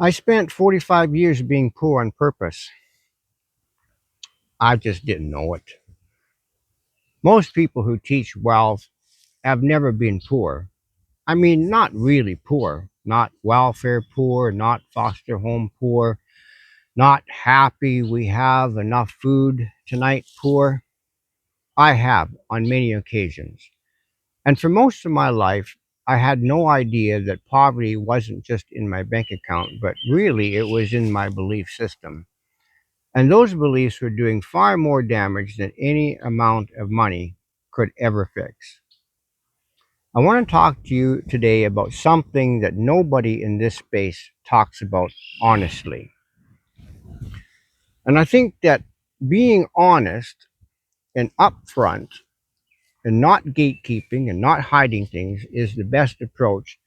I spent 45 years being poor on purpose. I just didn't know it. Most people who teach wealth have never been poor. I mean, not really poor, not welfare poor, not foster home poor, not happy we have enough food tonight poor. I have on many occasions. And for most of my life, I had no idea that poverty wasn't just in my bank account, but really it was in my belief system. And those beliefs were doing far more damage than any amount of money could ever fix. I want to talk to you today about something that nobody in this space talks about honestly. And I think that being honest and upfront and not gatekeeping and not hiding things is the best approach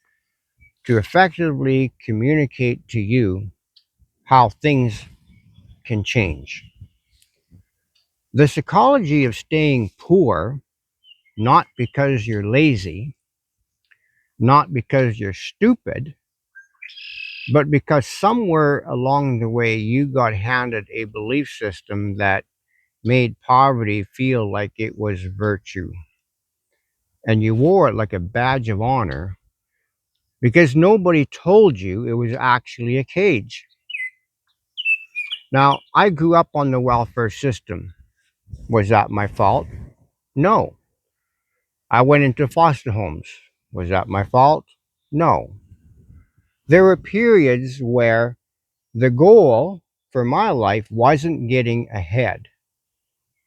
to effectively communicate to you how things can change. The psychology of staying poor, not because you're lazy, not because you're stupid, but because somewhere along the way you got handed a belief system that made poverty feel like it was virtue. And you wore it like a badge of honor because nobody told you it was actually a cage. Now, I grew up on the welfare system. Was that my fault? No. I went into foster homes. Was that my fault? No. There were periods where the goal for my life wasn't getting ahead.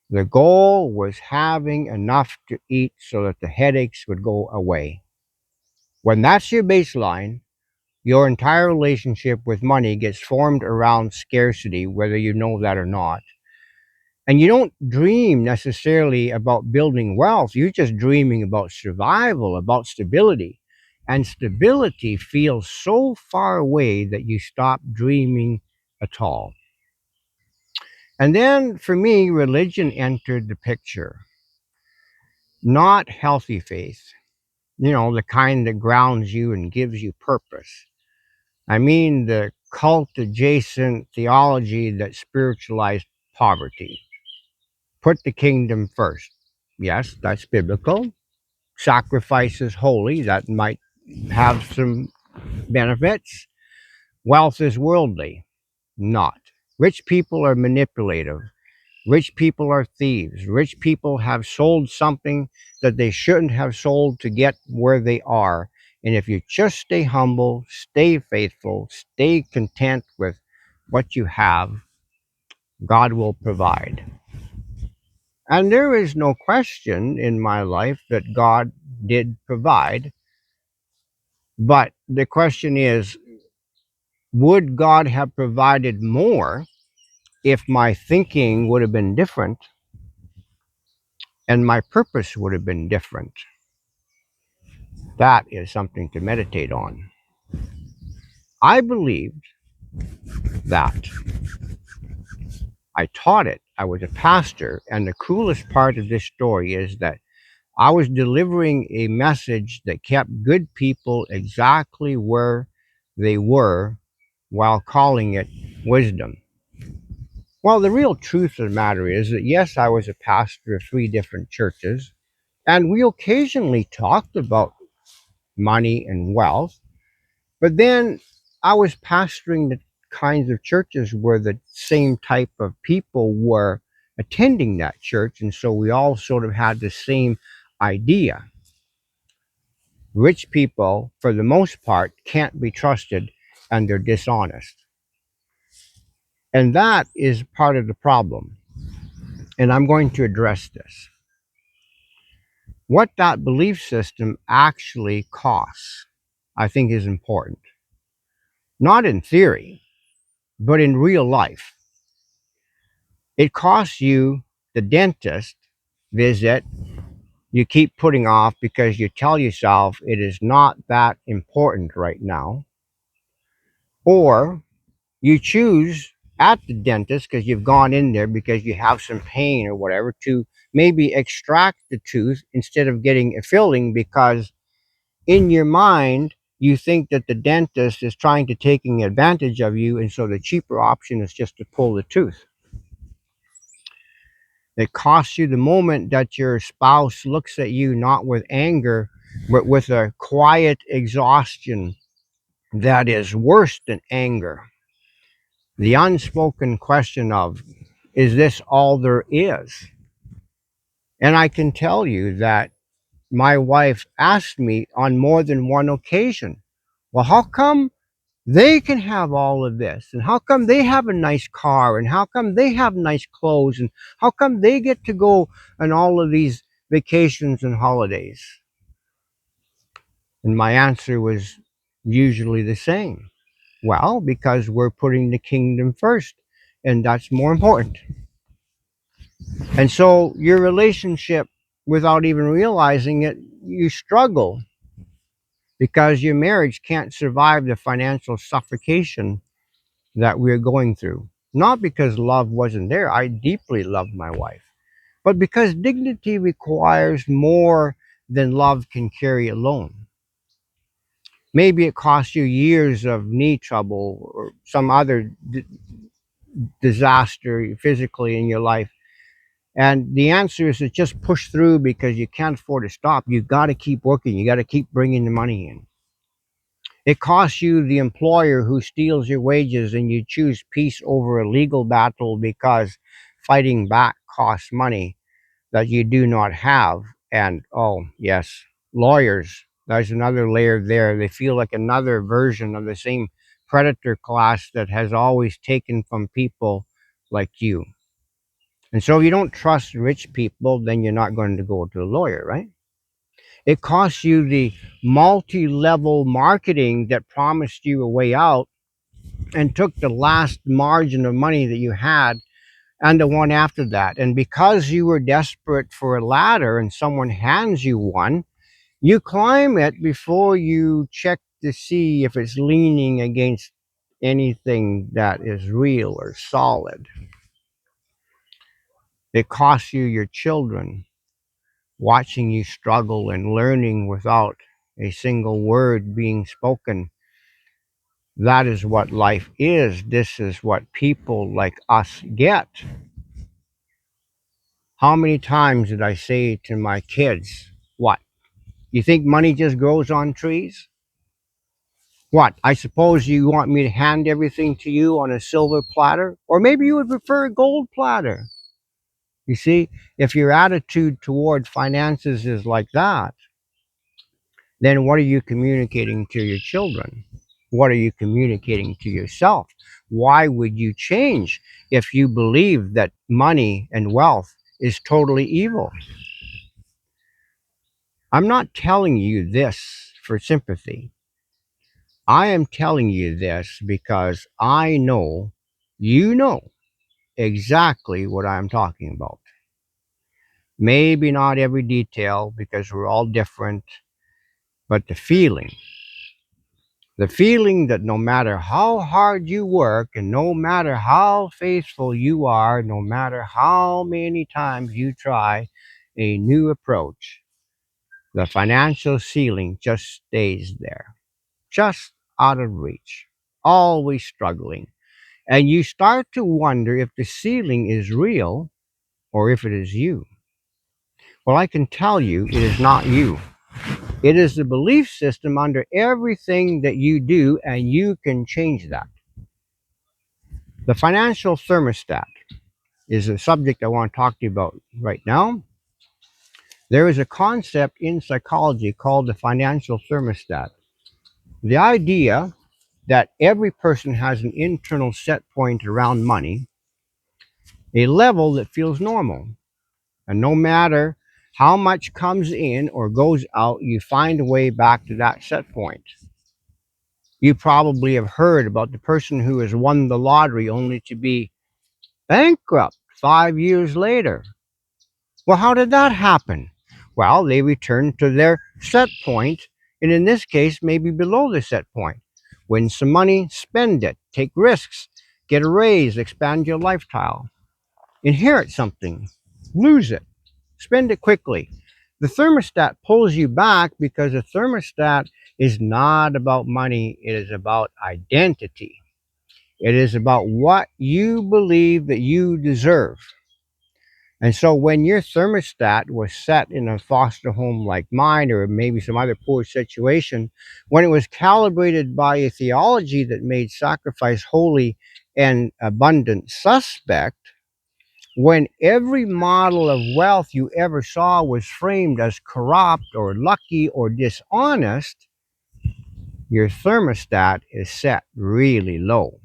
The goal was having enough to eat so that the headaches would go away. When that's your baseline, your entire relationship with money gets formed around scarcity, whether you know that or not. And you don't dream necessarily about building wealth. You're just dreaming about survival, about stability. And stability feels so far away that you stop dreaming at all. And then for me, religion entered the picture, not healthy faith, the kind that grounds you and gives you purpose. I mean, the cult adjacent theology that spiritualized poverty. Put the kingdom first. Yes, that's biblical. Sacrifice is holy. That might have some benefits. Wealth is worldly. Not. Rich people are manipulative. Rich people are thieves. Rich people have sold something that they shouldn't have sold to get where they are. And if you just stay humble, stay faithful, stay content with what you have, God will provide. And there is no question in my life that God did provide. But the question is, would God have provided more if my thinking would have been different and my purpose would have been different? That is something to meditate on. I believed that. I taught it. I was a pastor. And the coolest part of this story is that I was delivering a message that kept good people exactly where they were while calling it wisdom. Well, the real truth of the matter is that, yes, I was a pastor of three different churches, and we occasionally talked about money and wealth, but then I was pastoring the kinds of churches where the same type of people were attending that church, and so we all sort of had the same idea. Rich people, for the most part, can't be trusted and they're dishonest. And that is part of the problem. And I'm going to address this. What that belief system actually costs, I think, is important. Not in theory, but in real life. It costs you the dentist visit you keep putting off because you tell yourself it is not that important right now, or you choose at the dentist because you've gone in there because you have some pain or whatever to maybe extract the tooth instead of getting a filling because in your mind you think that the dentist is trying to taking advantage of you, and so the cheaper option is just to pull the tooth. It costs you the moment that your spouse looks at you not with anger, but with a quiet exhaustion that is worse than anger. The unspoken question of, is this all there is? And I can tell you that my wife asked me on more than one occasion, well, how come they can have all of this? And how come they have a nice car? And how come they have nice clothes? And how come they get to go on all of these vacations and holidays? And my answer was usually the same. Well, because we're putting the kingdom first, and that's more important. And so your relationship, without even realizing it, you struggle because your marriage can't survive the financial suffocation that we're going through. Not because love wasn't there. I deeply love my wife. But because dignity requires more than love can carry alone. Maybe it costs you years of knee trouble or some other disaster physically in your life. And the answer is to just push through because you can't afford to stop. You got to keep working. You got to keep bringing the money in. It costs you the employer who steals your wages, and you choose peace over a legal battle because fighting back costs money that you do not have. And oh, yes, lawyers. There's another layer there. They feel like another version of the same predator class that has always taken from people like you. And so if you don't trust rich people, then you're not going to go to a lawyer, right? It costs you the multi-level marketing that promised you a way out and took the last margin of money that you had and the one after that. And because you were desperate for a ladder and someone hands you one, you climb it before you check to see if it's leaning against anything that is real or solid. It costs you your children watching you struggle and learning without a single word being spoken. That is what life is. This is what people like us get. How many times did I say to my kids, what? You think money just grows on trees? What? I suppose you want me to hand everything to you on a silver platter? Or maybe you would prefer a gold platter. You see, if your attitude toward finances is like that, then what are you communicating to your children? What are you communicating to yourself? Why would you change if you believe that money and wealth is totally evil? I'm not telling you this for sympathy. I am telling you this because I know you know exactly what I'm talking about. Maybe not every detail because we're all different, but the feeling that no matter how hard you work and no matter how faithful you are, no matter how many times you try a new approach, the financial ceiling just stays there, just out of reach, always struggling. And you start to wonder if the ceiling is real or if it is you. Well, I can tell you it is not you. It is the belief system under everything that you do, and you can change that. The financial thermostat is a subject I want to talk to you about right now. There is a concept in psychology called the financial thermostat. The idea that every person has an internal set point around money, a level that feels normal. And no matter how much comes in or goes out, you find a way back to that set point. You probably have heard about the person who has won the lottery only to be bankrupt 5 years later. Well, how did that happen? Well, they returned to their set point, and in this case, maybe below the set point. Win some money, spend it, take risks, get a raise, expand your lifestyle, inherit something, lose it, spend it quickly. The thermostat pulls you back because the thermostat is not about money. It is about identity. It is about what you believe that you deserve. And so when your thermostat was set in a foster home like mine, or maybe some other poor situation, when it was calibrated by a theology that made sacrifice holy and abundant suspect, when every model of wealth you ever saw was framed as corrupt or lucky or dishonest, your thermostat is set really low.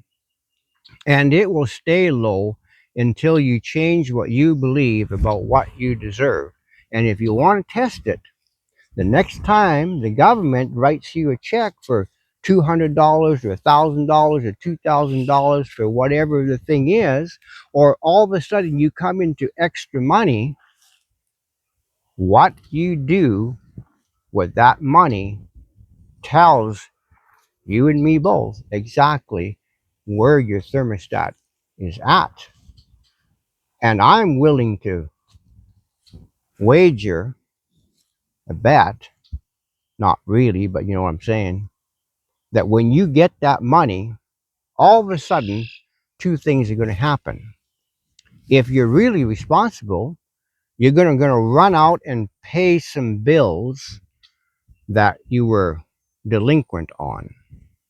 And it will stay low until you change what you believe about what you deserve. And if you want to test it, the next time the government writes you a check for $200 or $1,000 or $2,000 for whatever the thing is, or all of a sudden you come into extra money, what you do with that money tells you and me both exactly where your thermostat is at. And I'm willing to wager a bet, not really, but you know what I'm saying, that when you get that money, all of a sudden, two things are going to happen. If you're really responsible, you're going to run out and pay some bills that you were delinquent on.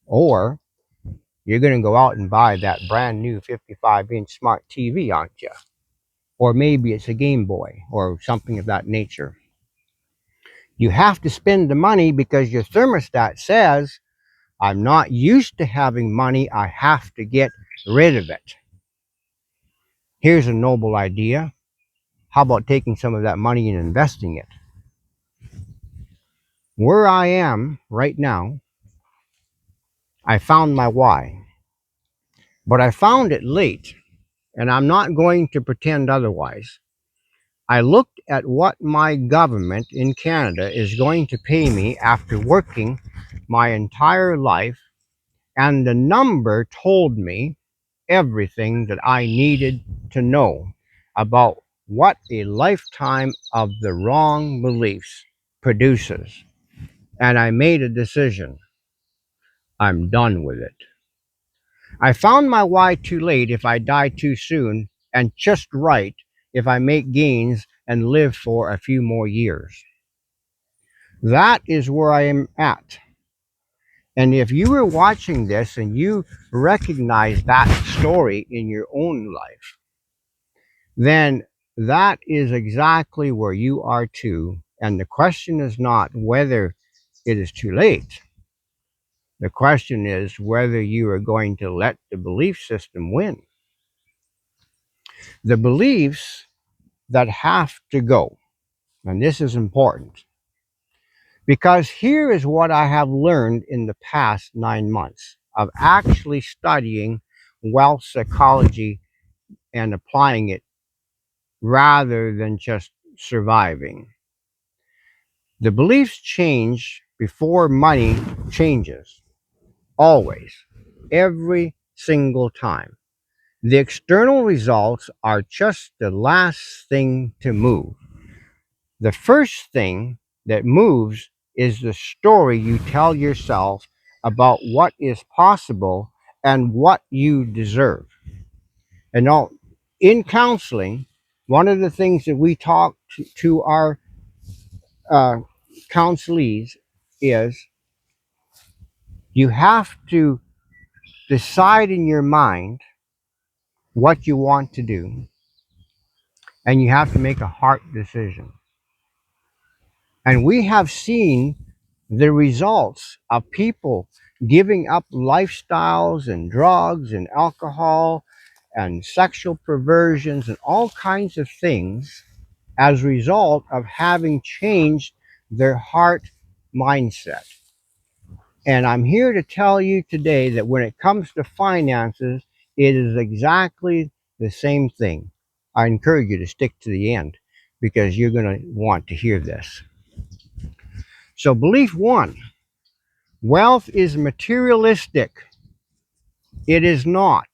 Or you're going to go out and buy that brand new 55-inch smart TV, aren't you? Or maybe it's a Game Boy or something of that nature. You have to spend the money because your thermostat says, I'm not used to having money. I have to get rid of it. Here's a noble idea. How about taking some of that money and investing it? Where I am right now, I found my why, but I found it late, and I'm not going to pretend otherwise. I looked at what my government in Canada is going to pay me after working my entire life, and the number told me everything that I needed to know about what a lifetime of the wrong beliefs produces. And I made a decision. I'm done with it. I found my why too late if I die too soon, and just right if I make gains and live for a few more years. That is where I am at. And if you were watching this and you recognize that story in your own life, then that is exactly where you are too. And the question is not whether it is too late. The question is whether you are going to let the belief system win. The beliefs that have to go. And this is important because here is what I have learned in the past 9 months of actually studying wealth psychology and applying it rather than just surviving. The beliefs change before money changes. Always. Every single time. The external results are just the last thing to move. The first thing that moves is the story you tell yourself about what is possible and what you deserve. And now, in counseling, one of the things that we talk to our uh, counselees is you have to decide in your mind what you want to do, and you have to make a heart decision. And we have seen the results of people giving up lifestyles and drugs and alcohol and sexual perversions and all kinds of things as a result of having changed their heart mindset. And I'm here to tell you today that when it comes to finances, it is exactly the same thing. I encourage you to stick to the end because you're going to want to hear this. So, belief one, wealth is materialistic. It is not.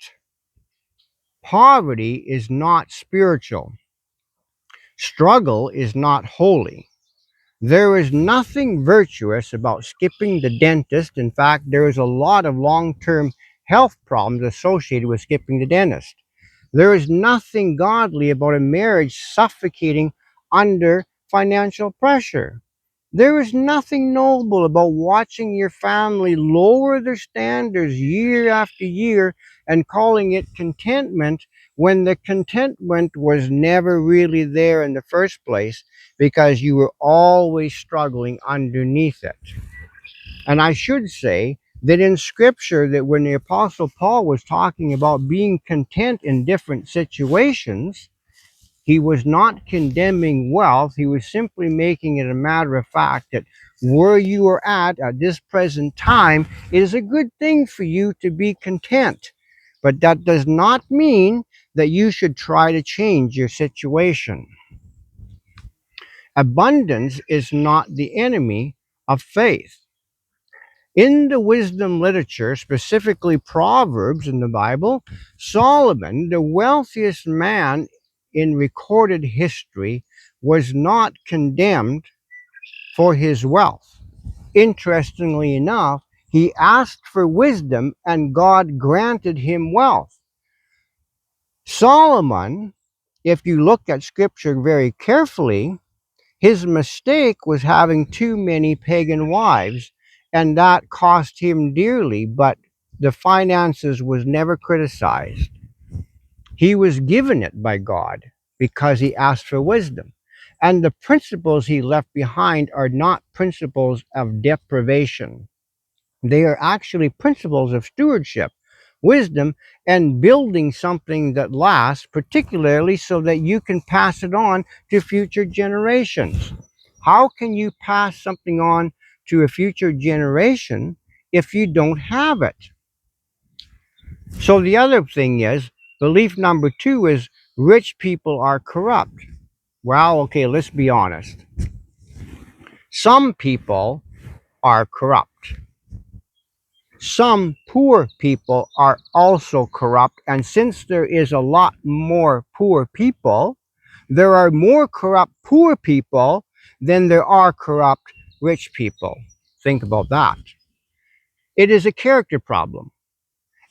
Poverty is not spiritual. Struggle is not holy. There is nothing virtuous about skipping the dentist. In fact, there is a lot of long-term health problems associated with skipping the dentist. There is nothing godly about a marriage suffocating under financial pressure. There is nothing noble about watching your family lower their standards year after year and calling it contentment when the contentment was never really there in the first place because you were always struggling underneath it. And I should say that in scripture, that when the apostle Paul was talking about being content in different situations, he was not condemning wealth. He was simply making it a matter of fact that where you are at this present time, it is a good thing for you to be content. But that does not mean that you should try to change your situation. Abundance is not the enemy of faith. In the wisdom literature, specifically Proverbs in the Bible, Solomon, the wealthiest man in recorded history, was not condemned for his wealth. Interestingly enough, he asked for wisdom and God granted him wealth. Solomon, if you look at scripture very carefully, his mistake was having too many pagan wives, and that cost him dearly, but the finances was never criticized. He was given it by God because he asked for wisdom. And the principles he left behind are not principles of deprivation. They are actually principles of stewardship, wisdom, and building something that lasts, particularly so that you can pass it on to future generations. How can you pass something on to a future generation if you don't have it? So the other thing is, belief number two is rich people are corrupt. Well, okay, let's be honest. Some people are corrupt. Some poor people are also corrupt, and since there is a lot more poor people, there are more corrupt poor people than there are corrupt rich people. Think about that. It is a character problem.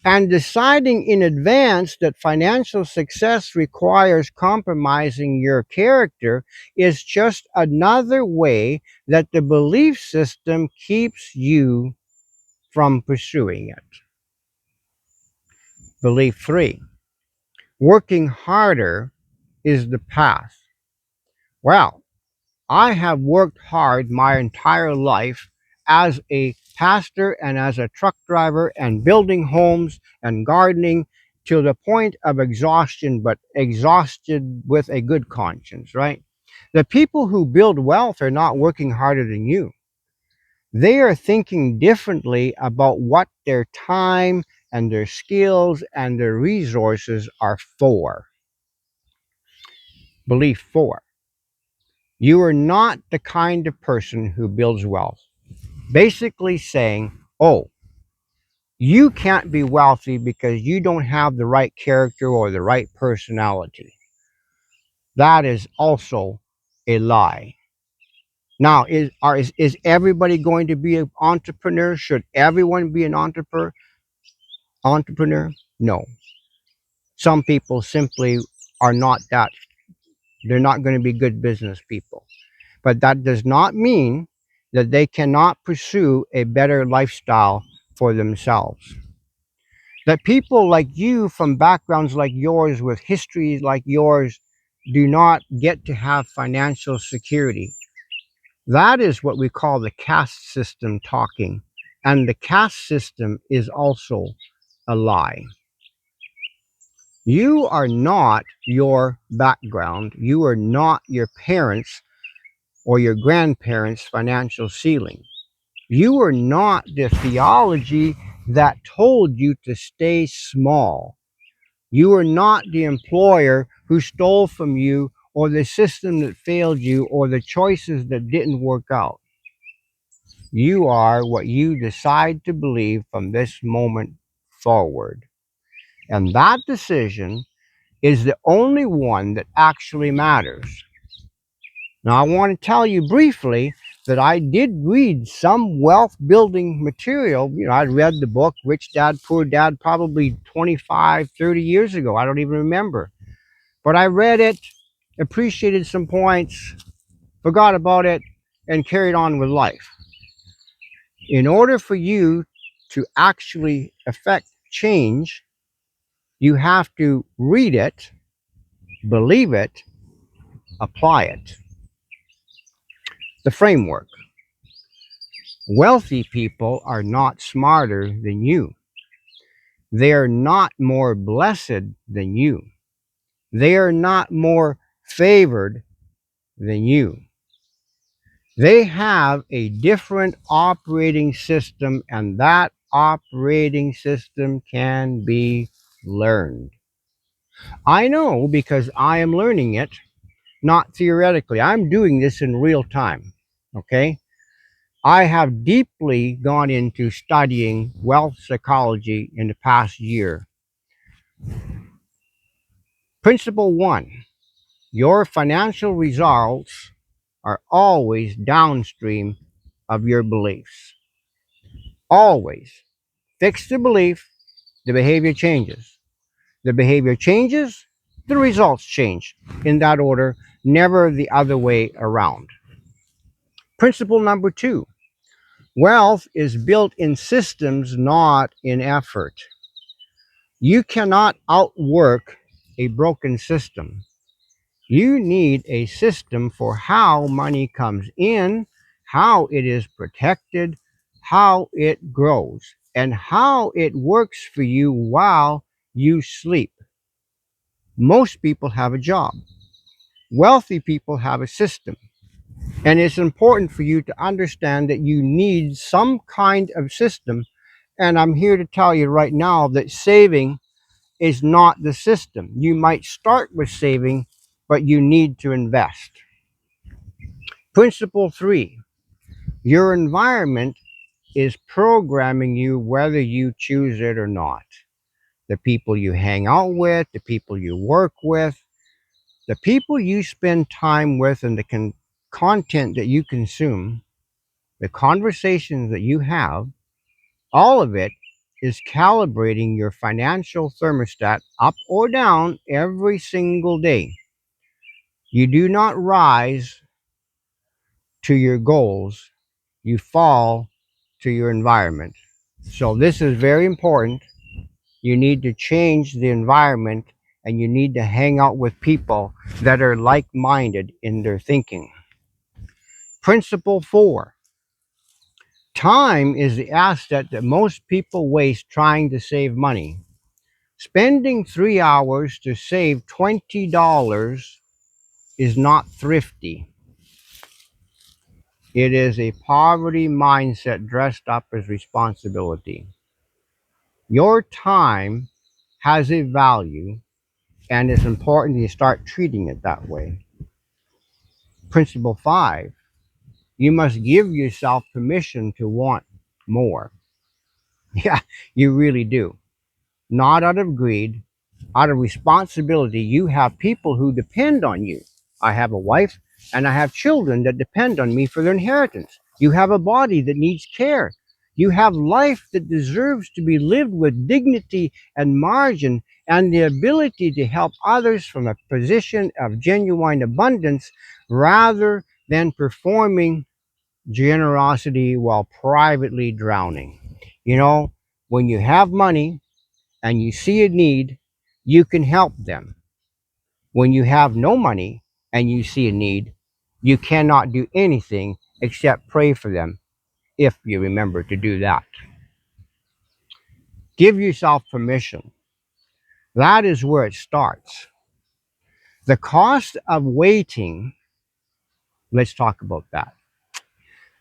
And deciding in advance that financial success requires compromising your character is just another way that the belief system keeps you from pursuing it. Belief three, working harder is the path. Well, I have worked hard my entire life as a pastor and as a truck driver and building homes and gardening to the point of exhaustion, but exhausted with a good conscience, right? The people who build wealth are not working harder than you. They are thinking differently about what their time and their skills and their resources are for. Belief four, you are not the kind of person who builds wealth. Basically saying, oh, you can't be wealthy because you don't have the right character or the right personality. That is also a lie. Now, is everybody going to be an entrepreneur? Should everyone be an entrepreneur? No. Some people simply are not that. They're not going to be good business people. But that does not mean that they cannot pursue a better lifestyle for themselves. That people like you from backgrounds like yours, with histories like yours, do not get to have financial security. That is what we call the caste system talking. And the caste system is also a lie. You are not your background. You are not your parents' or your grandparents' financial ceiling. You are not the theology that told you to stay small. You are not the employer who stole from you, or the system that failed you, or the choices that didn't work out. You are what you decide to believe from this moment forward. And that decision is the only one that actually matters. Now, I want to tell you briefly that I did read some wealth building material. I read the book Rich Dad, Poor Dad probably 25, 30 years ago. I don't even remember. But I read it, appreciated some points, forgot about it, and carried on with life. In order for you to actually affect change, you have to read it, believe it, apply it. The framework. Wealthy people are not smarter than you. They are not more blessed than you. They are not more favored than you. They have a different operating system, and that operating system can be learned. I know because I am learning it, not theoretically. I'm doing this in real time. Okay? I have deeply gone into studying wealth psychology in the past year. Principle one, your financial results are always downstream of your beliefs. Always. Fix the belief, the behavior changes. The behavior changes, the results change. In that order, never the other way around. Principle number two, wealth is built in systems, not in effort. You cannot outwork a broken system. You need a system for how money comes in, how it is protected, how it grows, and how it works for you while you sleep. Most people have a job. Wealthy people have a system. And it's important for you to understand that you need some kind of system. And I'm here to tell you right now that saving is not the system. You might start with saving, but you need to invest. Principle three, your environment is programming you whether you choose it or not. The people you hang out with, the people you work with, the people you spend time with, and the content that you consume, the conversations that you have, all of it is calibrating your financial thermostat up or down every single day. You do not rise to your goals, you fall to your environment. So, this is very important. You need to change the environment and you need to hang out with people that are like minded in their thinking. Principle four, time is the asset that most people waste trying to save money. Spending 3 hours to save $20 is not thrifty. It is a poverty mindset dressed up as responsibility. Your time has a value, and it's important you start treating it that way. Principle five, you must give yourself permission to want more. Yeah, you really do. Not out of greed, out of responsibility. You have people who depend on you. I have a wife and I have children that depend on me for their inheritance. You have a body that needs care. You have life that deserves to be lived with dignity and margin and the ability to help others from a position of genuine abundance rather than performing generosity while privately drowning. You know, when you have money, and you see a need, you can help them. When you have no money and you see a need, you cannot do anything except pray for them if you remember to do that. Give yourself permission. That is where it starts. The cost of waiting, let's talk about that.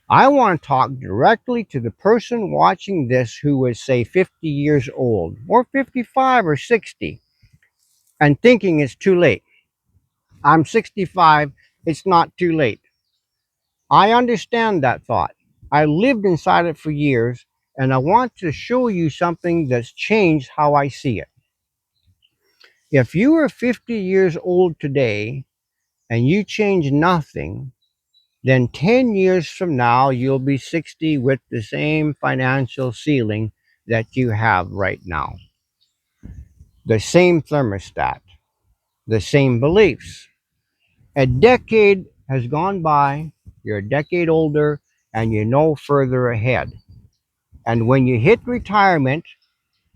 I want to talk directly to the person watching this who is, say, 50 years old, or 55 or 60, and thinking it's too late. I'm 65. It's not too late. I understand that thought. I lived inside it for years, and I want to show you something that's changed how I see it. If you are 50 years old today and you change nothing, then 10 years from now, you'll be 60 with the same financial ceiling that you have right now, the same thermostat, the same beliefs. A decade has gone by, you're a decade older, and you're no further ahead. And when you hit retirement,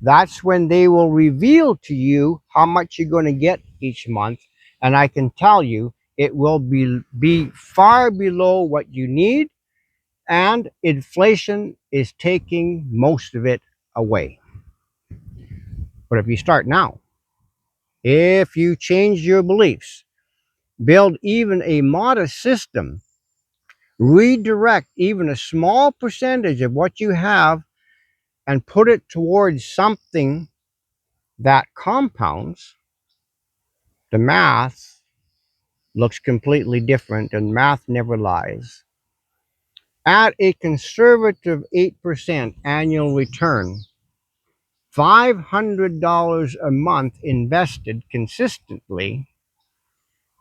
that's when they will reveal to you how much you're going to get each month. And I can tell you, it will be far below what you need, and inflation is taking most of it away. But if you start now, if you change your beliefs, build even a modest system, redirect even a small percentage of what you have and put it towards something that compounds, the math looks completely different, and math never lies. At a conservative 8% annual return, $500 a month invested consistently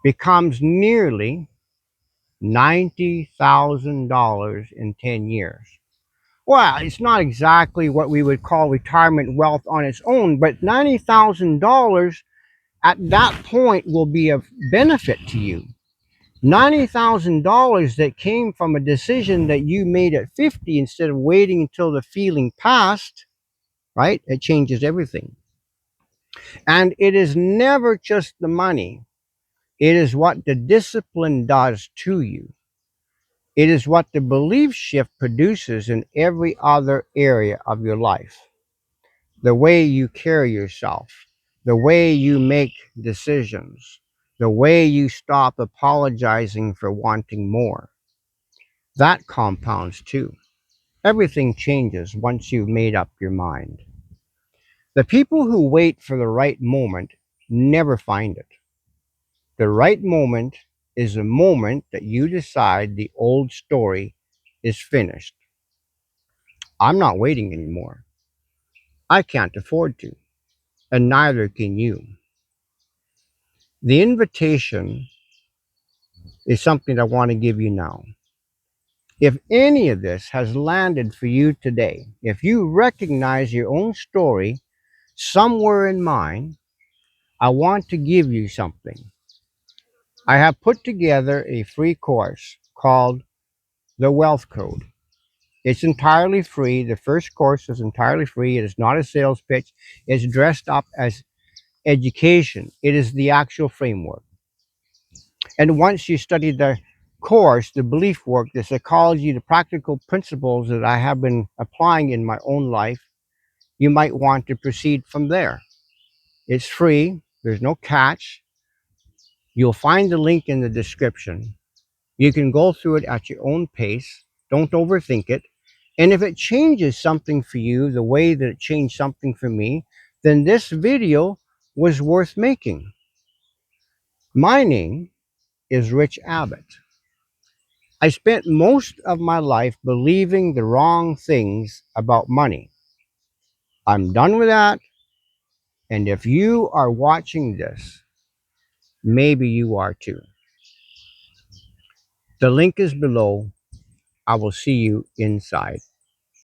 becomes nearly $90,000 in 10 years. Well, it's not exactly what we would call retirement wealth on its own, but $90,000 at that point will be of benefit to you. $90,000 that came from a decision that you made at 50 instead of waiting until the feeling passed, right? It changes everything. And it is never just the money, it is what the discipline does to you. It is what the belief shift produces in every other area of your life. The way you carry yourself, the way you make decisions, the way you stop apologizing for wanting more. That compounds too. Everything changes once you've made up your mind. The people who wait for the right moment never find it. The right moment is the moment that you decide the old story is finished. I'm not waiting anymore. I can't afford to, and neither can you. The invitation is something I want to give you now. If any of this has landed for you today, if you recognize your own story somewhere in mine, I want to give you something. I have put together a free course called The Wealth Code. It's entirely free. The first course is entirely free. It is not a sales pitch. It's dressed up as education. It is the actual framework. And once you study the course, the belief work, the psychology, the practical principles that I have been applying in my own life, you might want to proceed from there. It's free. There's no catch. You'll find the link in the description. You can go through it at your own pace. Don't overthink it. And if it changes something for you the way that it changed something for me, then this video was worth making. My name is Rich Abbott. I spent most of my life believing the wrong things about money. I'm done with that. And if you are watching this, maybe you are too. The link is below. I will see you inside.